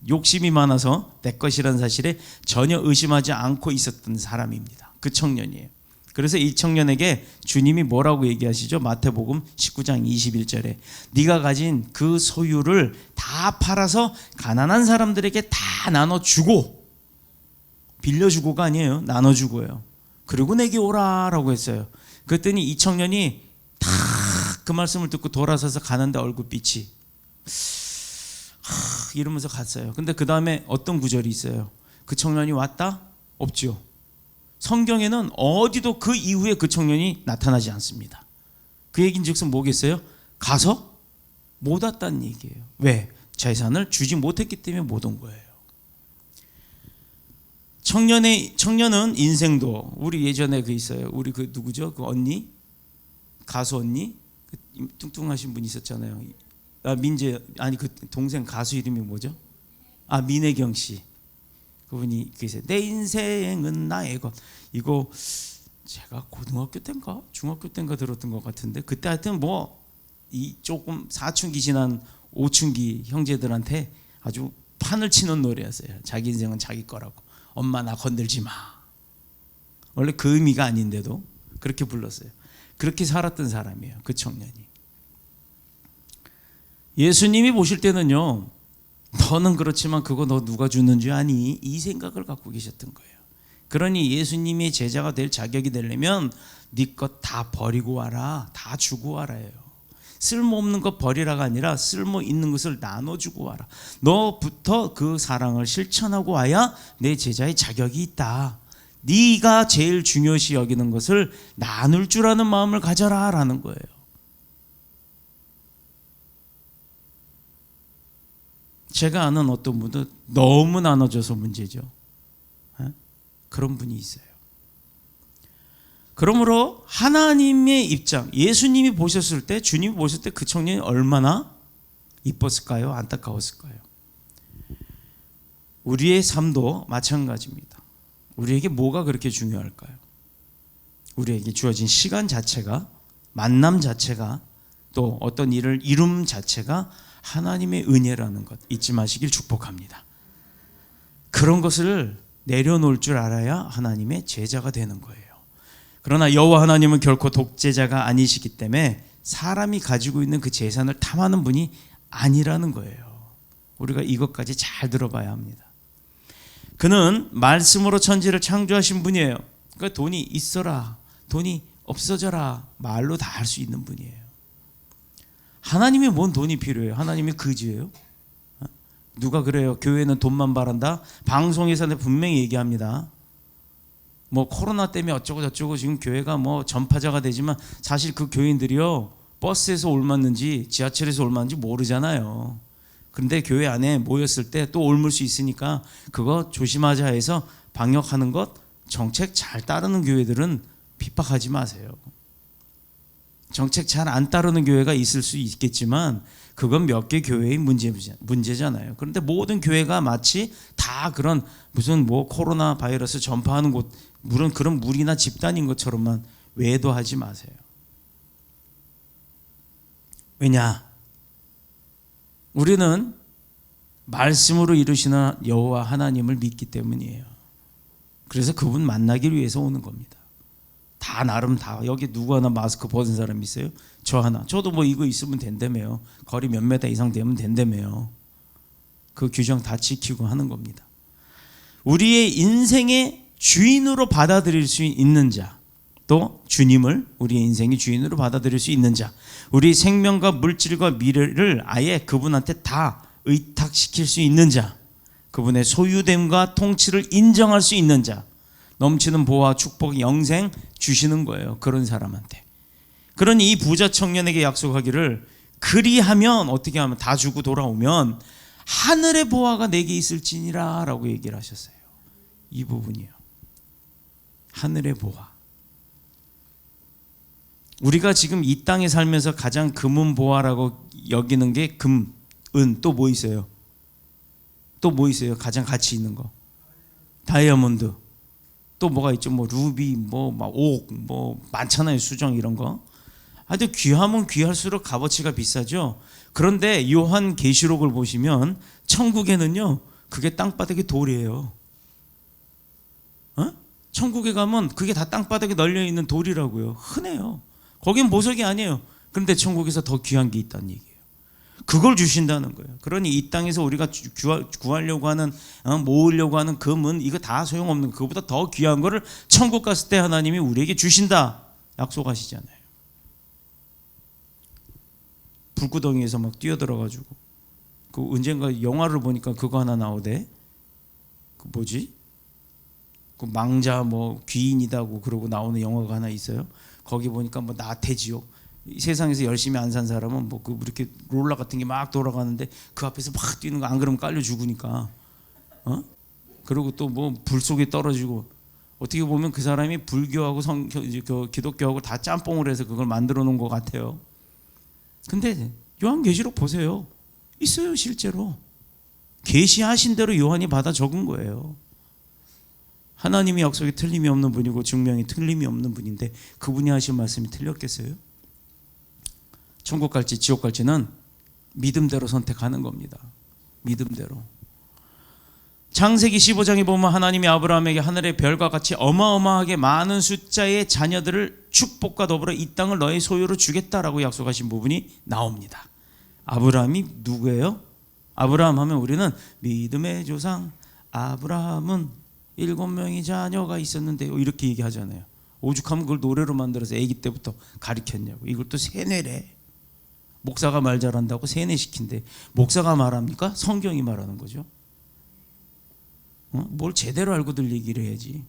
욕심이 많아서 내 것이라는 사실에 전혀 의심하지 않고 있었던 사람입니다. 그 청년이에요. 그래서 이 청년에게 주님이 뭐라고 얘기하시죠? 마태복음 19장 21절에 네가 가진 그 소유를 다 팔아서 가난한 사람들에게 다 나눠주고, 빌려주고가 아니에요. 나눠주고요. 그리고 내게 오라라고 했어요. 그랬더니 이 청년이 다 그 말씀을 듣고 돌아서서 가는데 얼굴빛이 이러면서 갔어요. 근데 그 다음에 어떤 구절이 있어요? 그 청년이 왔다? 없죠. 성경에는 어디도 그 이후에 그 청년이 나타나지 않습니다. 그 얘기인즉슨 뭐겠어요? 가서 못 왔다는 얘기예요. 왜? 재산을 주지 못했기 때문에 못 온 거예요. 청년은 인생도, 우리 예전에 그 있어요. 우리 그 누구죠? 그 언니? 가수 언니? 그 뚱뚱하신 분 있었잖아요. 그 동생 가수 이름이 뭐죠? 민혜경 씨. 그분이 계세요. 내 인생은 나의 것. 이거 제가 고등학교 때인가 중학교 때인가 들었던 것 같은데 그때 하여튼 이 조금 사춘기 지난 오춘기 형제들한테 아주 판을 치는 노래였어요. 자기 인생은 자기 거라고. 엄마 나 건들지 마. 원래 그 의미가 아닌데도 그렇게 불렀어요. 그렇게 살았던 사람이에요. 그 청년이. 예수님이 보실 때는요, 너는 그렇지만 그거 너 누가 주는 줄 아니? 이 생각을 갖고 계셨던 거예요. 그러니 예수님의 제자가 될 자격이 되려면 네 것 다 버리고 와라. 다 주고 와라예요. 쓸모없는 것 버리라가 아니라 쓸모 있는 것을 나눠주고 와라. 너부터 그 사랑을 실천하고 와야 내 제자의 자격이 있다. 네가 제일 중요시 여기는 것을 나눌 줄 아는 마음을 가져라 라는 거예요. 제가 아는 어떤 분도 너무 나눠줘서 문제죠. 그런 분이 있어요. 그러므로 하나님의 입장, 예수님이 보셨을 때, 주님이 보셨을 때 그 청년이 얼마나 이뻤을까요? 안타까웠을까요? 우리의 삶도 마찬가지입니다. 우리에게 뭐가 그렇게 중요할까요? 우리에게 주어진 시간 자체가, 만남 자체가, 또 어떤 일을 이룸 자체가 하나님의 은혜라는 것 잊지 마시길 축복합니다. 그런 것을 내려놓을 줄 알아야 하나님의 제자가 되는 거예요. 그러나 여호와 하나님은 결코 독재자가 아니시기 때문에 사람이 가지고 있는 그 재산을 탐하는 분이 아니라는 거예요. 우리가 이것까지 잘 들어봐야 합니다. 그는 말씀으로 천지를 창조하신 분이에요. 그러니까 돈이 있어라, 돈이 없어져라 말로 다 할 수 있는 분이에요. 하나님이 뭔 돈이 필요해요? 하나님이 그지예요? 누가 그래요? 교회는 돈만 바란다? 방송에서는 분명히 얘기합니다. 코로나 때문에 어쩌고 저쩌고 지금 교회가 전파자가 되지만 사실 그 교인들이요 버스에서 옮았는지 지하철에서 옮았는지 모르잖아요. 그런데 교회 안에 모였을 때 또 옮을 수 있으니까 그거 조심하자 해서 방역하는 것, 정책 잘 따르는 교회들은 핍박하지 마세요. 정책 잘 안 따르는 교회가 있을 수 있겠지만 그건 몇 개 교회의 문제잖아요. 그런데 모든 교회가 마치 다 그런 무슨 뭐 코로나 바이러스 전파하는 곳, 물론 그런 무리나 집단인 것처럼만 외도하지 마세요. 왜냐? 우리는 말씀으로 이루시는 여호와 하나님을 믿기 때문이에요. 그래서 그분 만나기 위해서 오는 겁니다. 다 나름 다 여기 누구 하나 마스크 벗은 사람 있어요? 저 하나. 저도 뭐 이거 있으면 된다며요. 거리 몇 메다 이상 되면 된다며요. 그 규정 다 지키고 하는 겁니다. 우리의 인생의 주인으로 받아들일 수 있는 자, 또 주님을 우리의 인생의 주인으로 받아들일 수 있는 자, 우리 생명과 물질과 미래를 아예 그분한테 다 의탁시킬 수 있는 자, 그분의 소유됨과 통치를 인정할 수 있는 자, 넘치는 보호와 축복, 영생 주시는 거예요. 그런 사람한테. 그러니 이 부자 청년에게 약속하기를 그리하면 어떻게 하면 다 주고 돌아오면 하늘의 보화가 내게 있을지니라 라고 얘기를 하셨어요. 이 부분이요. 하늘의 보화. 우리가 지금 이 땅에 살면서 가장 금은 보화라고 여기는 게 금, 은, 또 뭐 있어요? 또 뭐 있어요? 가장 가치 있는 거. 다이아몬드. 또 뭐가 있죠? 뭐 루비, 뭐 막 옥, 뭐 많잖아요. 수정 이런 거. 하여튼 귀하면 귀할수록 값어치가 비싸죠. 그런데 요한 계시록을 보시면 천국에는요, 그게 땅바닥에 돌이에요. 천국에 가면 그게 다 땅바닥에 널려 있는 돌이라고요. 흔해요. 거긴 보석이 아니에요. 그런데 천국에서 더 귀한 게 있다는 얘기예요. 그걸 주신다는 거예요. 그러니 이 땅에서 우리가 구하려고 하는, 모으려고 하는 금은 이거 다 소용없는, 그거보다 더 귀한 거를 천국 갔을 때 하나님이 우리에게 주신다 약속하시잖아요. 불구덩이에서 막 뛰어들어가지고 그 언젠가 영화를 보니까 그거 하나 나오대. 그 뭐지? 그 망자 뭐 귀인이다고 그러고 나오는 영화가 하나 있어요. 거기 보니까 뭐 나태지옥, 세상에서 열심히 안 산 사람은 뭐 그 이렇게 롤러 같은 게 막 돌아가는데 그 앞에서 막 뛰는 거 안 그러면 깔려 죽으니까, 그리고 또 뭐 불 속에 떨어지고, 어떻게 보면 그 사람이 불교하고 기독교하고 다 짬뽕을 해서 그걸 만들어 놓은 것 같아요. 근데 요한계시록 보세요. 있어요. 실제로 계시하신 대로 요한이 받아 적은 거예요. 하나님의 약속이 틀림이 없는 분이고 증명이 틀림이 없는 분인데 그분이 하신 말씀이 틀렸겠어요? 천국 갈지 지옥 갈지는 믿음대로 선택하는 겁니다. 믿음대로. 창세기 15장에 보면 하나님이 아브라함에게 하늘의 별과 같이 어마어마하게 많은 숫자의 자녀들을 축복과 더불어 이 땅을 너의 소유로 주겠다라고 약속하신 부분이 나옵니다. 아브라함이 누구예요? 아브라함 하면 우리는 믿음의 조상 아브라함은 7명의 자녀가 있었는데요, 이렇게 얘기하잖아요. 오죽하면 그걸 노래로 만들어서 아기 때부터 가르쳤냐고. 이걸 또 세뇌래. 목사가 말 잘한다고 세뇌시킨대. 목사가 말합니까? 성경이 말하는 거죠. 뭘 제대로 알고들 얘기를 해야지.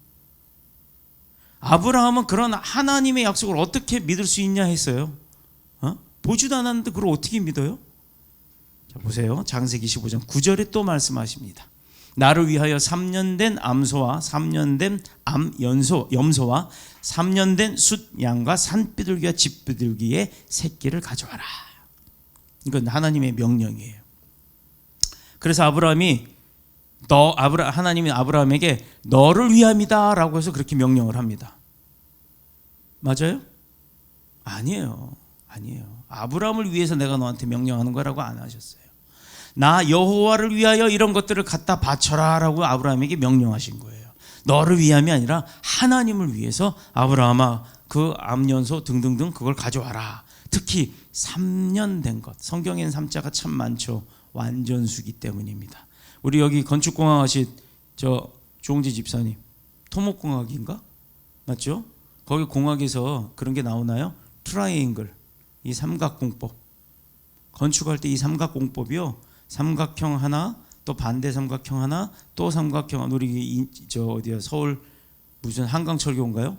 아브라함은 그런 하나님의 약속을 어떻게 믿을 수 있냐 했어요. 보지도 않았는데 그걸 어떻게 믿어요? 자, 보세요. 창세기 15장 9절에 또 말씀하십니다. 나를 위하여 3년 된 암소와 3년 된 염소와 3년 된 숫양과 산비둘기와 집비둘기의 새끼를 가져와라. 이건 하나님의 명령이에요. 그래서 하나님이 아브라함에게 너를 위함이다 라고 해서 그렇게 명령을 합니다. 맞아요? 아니에요. 아브라함을 위해서 내가 너한테 명령하는 거라고 안 하셨어요. 나 여호와를 위하여 이런 것들을 갖다 바쳐라 라고 아브라함에게 명령하신 거예요. 너를 위함이 아니라 하나님을 위해서 아브라함아 그 암연소 등등등 그걸 가져와라. 특히 3년 된 것. 성경에는 3자가 참 많죠. 완전수기 때문입니다. 우리 여기 건축공학 하신 저 조홍지 집사님, 토목공학인가? 맞죠? 거기 공학에서 그런 게 나오나요? 트라이앵글, 이 삼각공법. 건축할 때 이 삼각공법이요, 삼각형 하나, 또 반대 삼각형 하나, 또 삼각형 하나. 우리 저 어디야, 서울 무슨 한강철교인가요?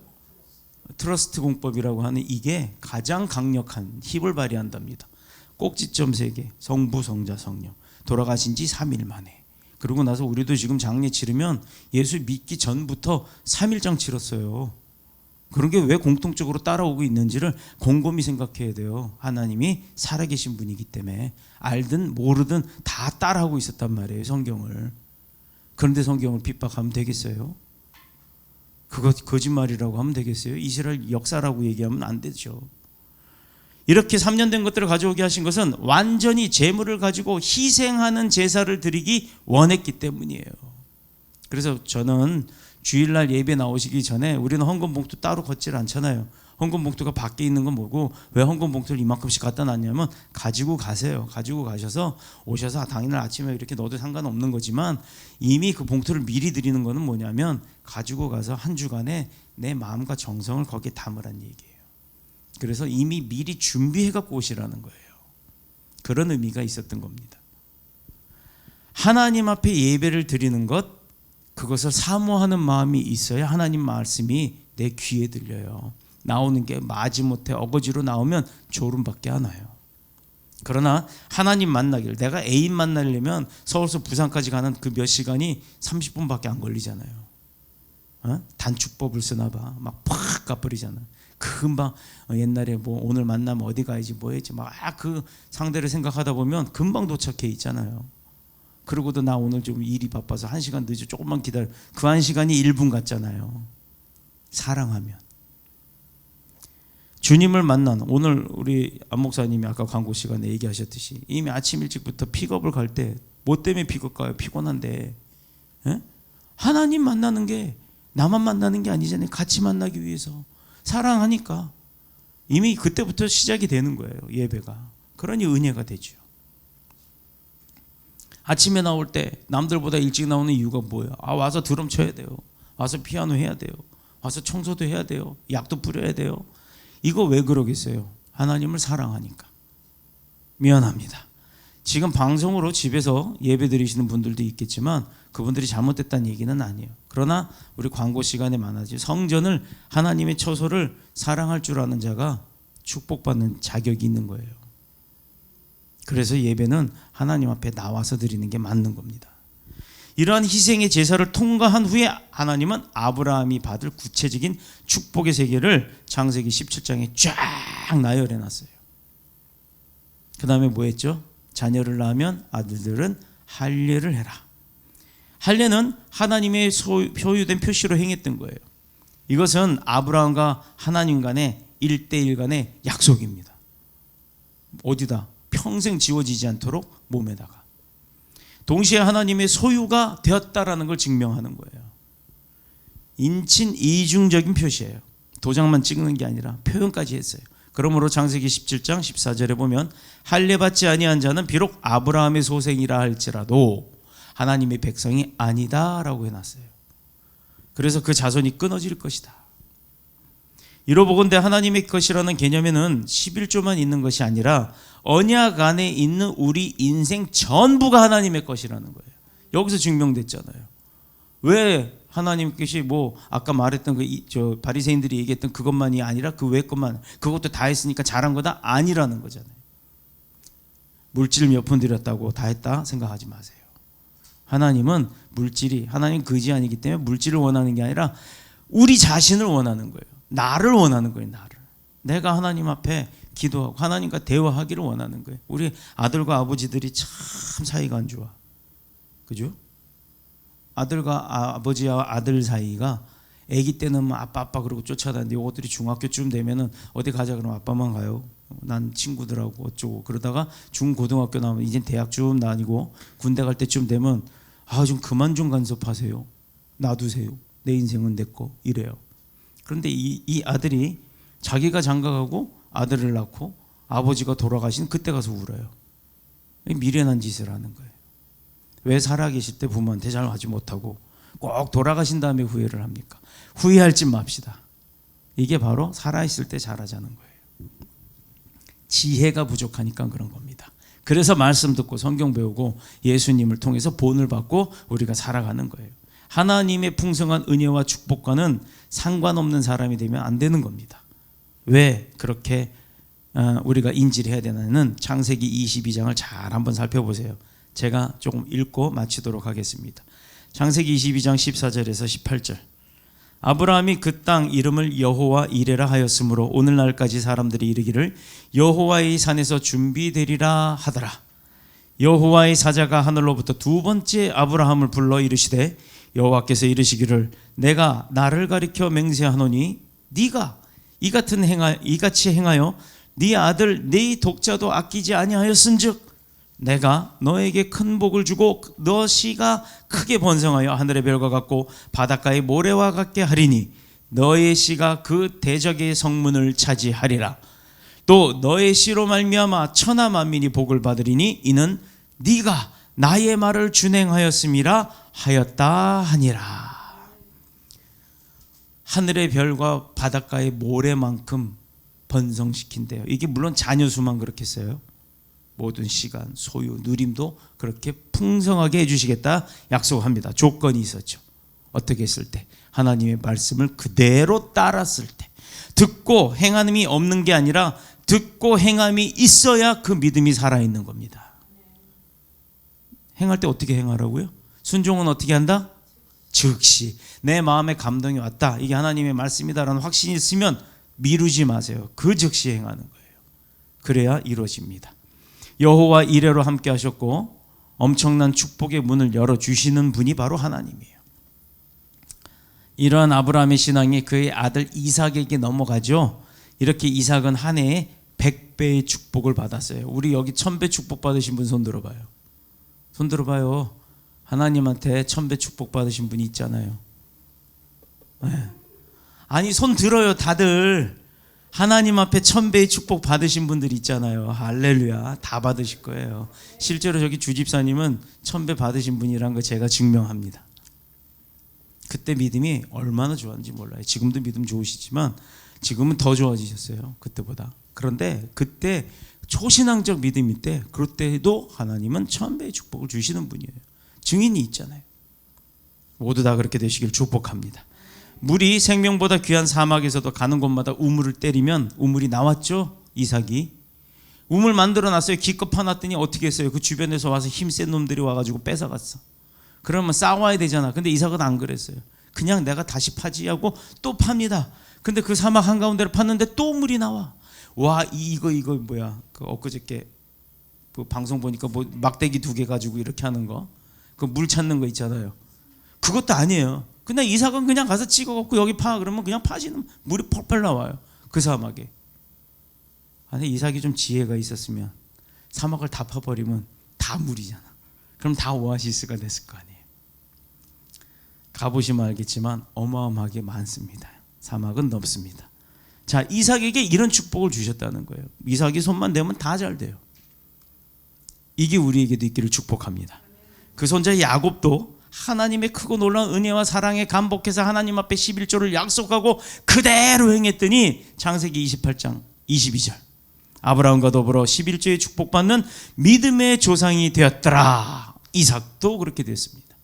트러스트 공법이라고 하는 이게 가장 강력한 힘을 발휘한답니다. 꼭지점 3개, 성부, 성자, 성령. 돌아가신 지 3일 만에. 그러고 나서 우리도 지금 장례 치르면 예수 믿기 전부터 3일장 치렀어요. 그런 게 왜 공통적으로 따라오고 있는지를 곰곰이 생각해야 돼요. 하나님이 살아계신 분이기 때문에 알든 모르든 다 따라하고 있었단 말이에요, 성경을. 그런데 성경을 핍박하면 되겠어요? 그거 거짓말이라고 하면 되겠어요? 이스라엘 역사라고 얘기하면 안 되죠. 이렇게 3년 된 것들을 가져오게 하신 것은 완전히 재물을 가지고 희생하는 제사를 드리기 원했기 때문이에요. 그래서 저는 주일날 예배 나오시기 전에 우리는 헌금 봉투 따로 걷질 않잖아요. 헌금 봉투가 밖에 있는 건 뭐고 왜 헌금 봉투를 이만큼씩 갖다 놨냐면 가지고 가세요. 가지고 가셔서 오셔서 당일날 아침에 이렇게 넣어도 상관없는 거지만 이미 그 봉투를 미리 드리는 거는 뭐냐면 가지고 가서 한 주간에 내 마음과 정성을 거기에 담으란 얘기예요. 그래서 이미 미리 준비해 갖고 오시라는 거예요. 그런 의미가 있었던 겁니다. 하나님 앞에 예배를 드리는 것, 그것을 사모하는 마음이 있어야 하나님 말씀이 내 귀에 들려요. 나오는 게 마지못해 어거지로 나오면 졸음밖에 안 와요. 그러나 하나님 만나기를, 내가 애인 만나려면 서울에서 부산까지 가는 그 몇 시간이 30분밖에 안 걸리잖아요. 단축법을 쓰나 봐. 막 팍 가버리잖아. 금방 옛날에 뭐 오늘 만나면 어디 가야지 뭐 해야지 막 그 상대를 생각하다 보면 금방 도착해 있잖아요. 그러고도 나 오늘 좀 일이 바빠서 1시간 늦어 조금만 기다려. 그 1시간이 1분 같잖아요. 사랑하면. 주님을 만난, 오늘 우리 안 목사님이 아까 광고 시간에 얘기하셨듯이 이미 아침 일찍부터 픽업을 갈 때 뭐 때문에 픽업 가요? 피곤한데. 에? 하나님 만나는 게 나만 만나는 게 아니잖아요. 같이 만나기 위해서. 사랑하니까 이미 그때부터 시작이 되는 거예요. 예배가. 그러니 은혜가 되죠. 아침에 나올 때 남들보다 일찍 나오는 이유가 뭐예요? 와서 드럼 쳐야 돼요. 와서 피아노 해야 돼요. 와서 청소도 해야 돼요. 약도 뿌려야 돼요. 이거 왜 그러겠어요? 하나님을 사랑하니까. 미안합니다. 지금 방송으로 집에서 예배 드리시는 분들도 있겠지만 그분들이 잘못됐다는 얘기는 아니에요. 그러나 우리 광고 시간에 많아지죠. 성전을, 하나님의 처소를 사랑할 줄 아는 자가 축복받는 자격이 있는 거예요. 그래서 예배는 하나님 앞에 나와서 드리는 게 맞는 겁니다. 이러한 희생의 제사를 통과한 후에 하나님은 아브라함이 받을 구체적인 축복의 세계를 창세기 17장에 쫙 나열해 놨어요. 그 다음에 뭐 했죠? 자녀를 낳으면 아들들은 할례를 해라. 할례는 하나님의 소유된 표시로 행했던 거예요. 이것은 아브라함과 하나님 간의 1대1 간의 약속입니다. 어디다? 평생 지워지지 않도록 몸에다가. 동시에 하나님의 소유가 되었다라는 걸 증명하는 거예요. 인친 이중적인 표시예요. 도장만 찍는 게 아니라 표현까지 했어요. 그러므로 창세기 17장 14절에 보면 할례 받지 아니한 자는 비록 아브라함의 소생이라 할지라도 하나님의 백성이 아니다라고 해놨어요. 그래서 그 자손이 끊어질 것이다. 이로보건대 하나님의 것이라는 개념에는 11조만 있는 것이 아니라 언약 안에 있는 우리 인생 전부가 하나님의 것이라는 거예요. 여기서 증명됐잖아요. 왜 하나님 것이 뭐 아까 말했던 저 바리새인들이 얘기했던 그것만이 아니라 그 외 것만, 그것도 다 했으니까 잘한 거다? 아니라는 거잖아요. 물질 몇 푼 드렸다고 다 했다 생각하지 마세요. 하나님은 물질이, 하나님 거지 아니기 때문에 물질을 원하는 게 아니라 우리 자신을 원하는 거예요. 나를 원하는 거예요. 나를. 내가 하나님 앞에 기도하고 하나님과 대화하기를 원하는 거예요. 우리 아들과 아버지들이 참 사이가 안 좋아. 그죠? 아들과 아버지와 아들 사이가 아기 때는 뭐 아빠 그러고 쫓아다니는데 이것들이 중학교쯤 되면은 어디 가자 그러면 아빠만 가요. 난 친구들하고 어쩌고 그러다가 중고등학교 나오면 이제 대학쯤 다니고 군대 갈 때쯤 되면 좀 그만 좀 간섭하세요. 놔두세요. 내 인생은 내 거 이래요. 그런데 이 아들이 자기가 장가가고 아들을 낳고 아버지가 돌아가신 그때 가서 울어요. 미련한 짓을 하는 거예요. 왜 살아계실 때 부모한테 잘 하지 못하고 꼭 돌아가신 다음에 후회를 합니까? 후회할 짓 맙시다. 이게 바로 살아있을 때 잘하자는 거예요. 지혜가 부족하니까 그런 겁니다. 그래서 말씀 듣고 성경 배우고 예수님을 통해서 본을 받고 우리가 살아가는 거예요. 하나님의 풍성한 은혜와 축복과는 상관없는 사람이 되면 안 되는 겁니다. 왜 그렇게 우리가 인지를 해야 되나는 창세기 22장을 잘 한번 살펴보세요. 제가 조금 읽고 마치도록 하겠습니다. 창세기 22장 14절에서 18절. 아브라함이 그 땅 이름을 여호와 이레라 하였으므로 오늘날까지 사람들이 이르기를 여호와의 산에서 준비되리라 하더라. 여호와의 사자가 하늘로부터 두 번째 아브라함을 불러 이르시되 여호와께서 이르시기를 내가 나를 가리켜 맹세하노니 네가 이같이 행하여 네 아들 네 독자도 아끼지 아니하였은즉 내가 너에게 큰 복을 주고 너 씨가 크게 번성하여 하늘의 별과 같고 바닷가의 모래와 같게 하리니 너의 씨가 그 대적의 성문을 차지하리라. 또 너의 씨로 말미암아 천하 만민이 복을 받으리니 이는 네가 나의 말을 준행하였음이라 하였다 하니라. 하늘의 별과 바닷가의 모래만큼 번성시킨대요. 이게 물론 자녀 수만 그렇게 써요. 모든 시간, 소유, 누림도 그렇게 풍성하게 해주시겠다 약속합니다. 조건이 있었죠. 어떻게 했을 때? 하나님의 말씀을 그대로 따랐을 때. 듣고 행함이 없는 게 아니라 듣고 행함이 있어야 그 믿음이 살아있는 겁니다. 행할 때 어떻게 행하라고요? 순종은 어떻게 한다? 즉시. 내 마음에 감동이 왔다. 이게 하나님의 말씀이다라는 확신이 있으면 미루지 마세요. 그 즉시 행하는 거예요. 그래야 이루어집니다. 여호와 이레로 함께 하셨고 엄청난 축복의 문을 열어주시는 분이 바로 하나님이에요. 이러한 아브라함의 신앙이 그의 아들 이삭에게 넘어가죠. 이렇게 이삭은 한 해에 100배의 축복을 받았어요. 우리 여기 1000배 축복 받으신 분 손 들어봐요. 손 들어봐요. 하나님한테 1000배 축복 받으신 분이 있잖아요. 네. 아니 손 들어요 다들. 하나님 앞에 1000배의 축복 받으신 분들 있잖아요. 할렐루야. 다 받으실 거예요. 실제로 저기 주집사님은 1000배 받으신 분이란 거 제가 증명합니다. 그때 믿음이 얼마나 좋았는지 몰라요. 지금도 믿음 좋으시지만 지금은 더 좋아지셨어요. 그때보다. 그런데 그때 초신앙적 믿음일 때 그때도 하나님은 1000배의 축복을 주시는 분이에요. 증인이 있잖아요. 모두 다 그렇게 되시길 축복합니다. 물이 생명보다 귀한 사막에서도 가는 곳마다 우물을 때리면 우물이 나왔죠. 이삭이 우물 만들어놨어요. 기껏 파놨더니 어떻게 했어요? 그 주변에서 와서 힘센 놈들이 와가지고 뺏어갔어. 그러면 싸워야 되잖아. 근데 이삭은 안 그랬어요. 그냥 내가 다시 파지 하고 또 팝니다. 근데 그 사막 한가운데를 팠는데 또 물이 나와. 와 이거 뭐야? 그 엊그저께 그 방송 보니까 뭐 막대기 2개 가지고 이렇게 하는 거, 그 물 찾는 거 있잖아요. 그것도 아니에요. 근데 이삭은 그냥 가서 찍어갖고 여기 파 그러면 그냥 파지는 물이 펄펄 나와요. 그 사막에. 아니 이삭이 좀 지혜가 있었으면 사막을 다 파버리면 다 물이잖아. 그럼 다 오아시스가 됐을 거 아니에요. 가보시면 알겠지만 어마어마하게 많습니다. 사막은 넓습니다. 자, 이삭에게 이런 축복을 주셨다는 거예요. 이삭이 손만 대면 다 잘 돼요. 이게 우리에게도 있기를 축복합니다. 그 손자 야곱도 하나님의 크고 놀라운 은혜와 사랑에 감복해서 하나님 앞에 11조를 약속하고 그대로 행했더니 창세기 28장 22절 아브라함과 더불어 11조의 축복받는 믿음의 조상이 되었더라. 이삭도 그렇게 됐습니다.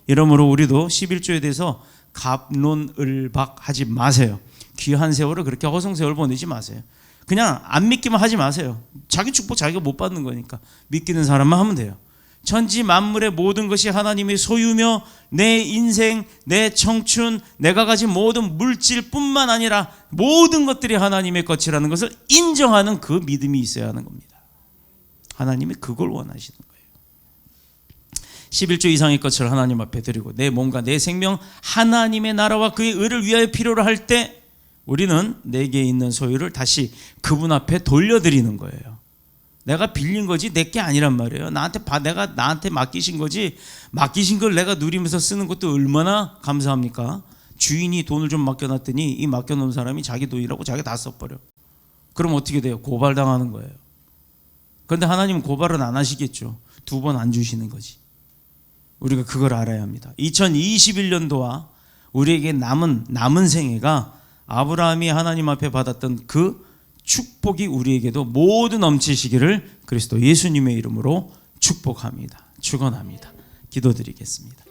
이러므로 우리도 11조에 대해서 갑론을박하지 마세요. 귀한 세월을 그렇게 허송세월 보내지 마세요. 그냥 안 믿기만 하지 마세요. 자기 축복 자기가 못 받는 거니까 믿기는 사람만 하면 돼요. 천지 만물의 모든 것이 하나님의 소유며 내 인생, 내 청춘, 내가 가진 모든 물질뿐만 아니라 모든 것들이 하나님의 것이라는 것을 인정하는 그 믿음이 있어야 하는 겁니다. 하나님이 그걸 원하시는 거예요. 11조 이상의 것을 하나님 앞에 드리고 내 몸과 내 생명 하나님의 나라와 그의 의를 위하여 필요로 할 때 우리는 내게 있는 소유를 다시 그분 앞에 돌려드리는 거예요. 내가 빌린 거지 내 게 아니란 말이에요. 내가 나한테 맡기신 거지, 맡기신 걸 내가 누리면서 쓰는 것도 얼마나 감사합니까? 주인이 돈을 좀 맡겨놨더니 이 맡겨놓은 사람이 자기 돈이라고 자기가 다 써버려. 그럼 어떻게 돼요? 고발당하는 거예요. 그런데 하나님은 고발은 안 하시겠죠. 2번 안 주시는 거지. 우리가 그걸 알아야 합니다. 2021년도와 우리에게 남은 생애가 아브라함이 하나님 앞에 받았던 그 축복이 우리에게도 모두 넘치시기를 그리스도 예수님의 이름으로 축복합니다. 축원합니다. 기도드리겠습니다.